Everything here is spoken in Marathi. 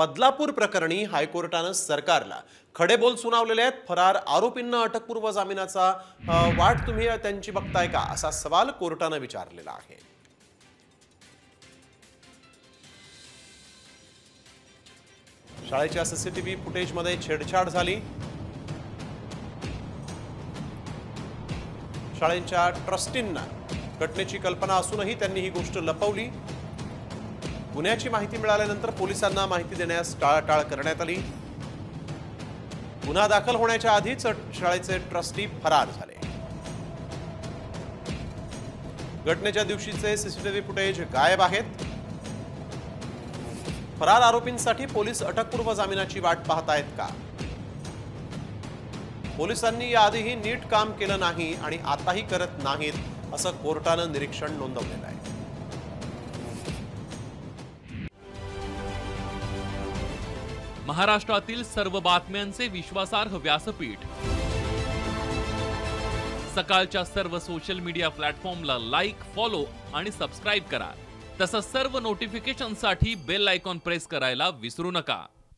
बदलापूर प्रकरणी हायकोर्टानं सरकारला खडेबोल सुनावलेले आहेत। फरार आरोपींना अटकपूर्व जामिनाचा वाट तुम्ही त्यांची बघताय का, असा सवाल कोर्टानं विचारलेला आहे। शाळेच्या सीसीटीव्ही फुटेजमध्ये छेडछाड झाली। शाळेच्या ट्रस्टींना घटनेची कल्पना असूनही त्यांनी ही गोष्ट लपवली। गुन्ह्याची माहिती मिळाल्यानंतर पोलिसांना माहिती देण्यास टाळाटाळ करण्यात आली। गुन्हा दाखल होण्याच्या आधीच शाळेचे ट्रस्टी फरार झाले। घटनेच्या दिवशीचे सीसीटीव्ही फुटेज गायब आहेत। फरार आरोपींसाठी पोलीस अटकपूर्व जामिनाची वाट पाहत आहेत का? पोलिसांनी याआधीही नीट काम केलं नाही आणि आताही करत नाहीत, असं कोर्टानं निरीक्षण नोंदवलेलं आहे। महाराष्ट्रातील सर्व बातम्यांचे विश्वासार्ह व्यासपीठ, सकाळच्या सर्व सोशल मीडिया प्लॅटफॉर्मला लाईक, फॉलो आणि सबस्क्राईब करा। तसंच सर्व नोटिफिकेशनसाठी बेल आयकॉन प्रेस करायला विसरू नका।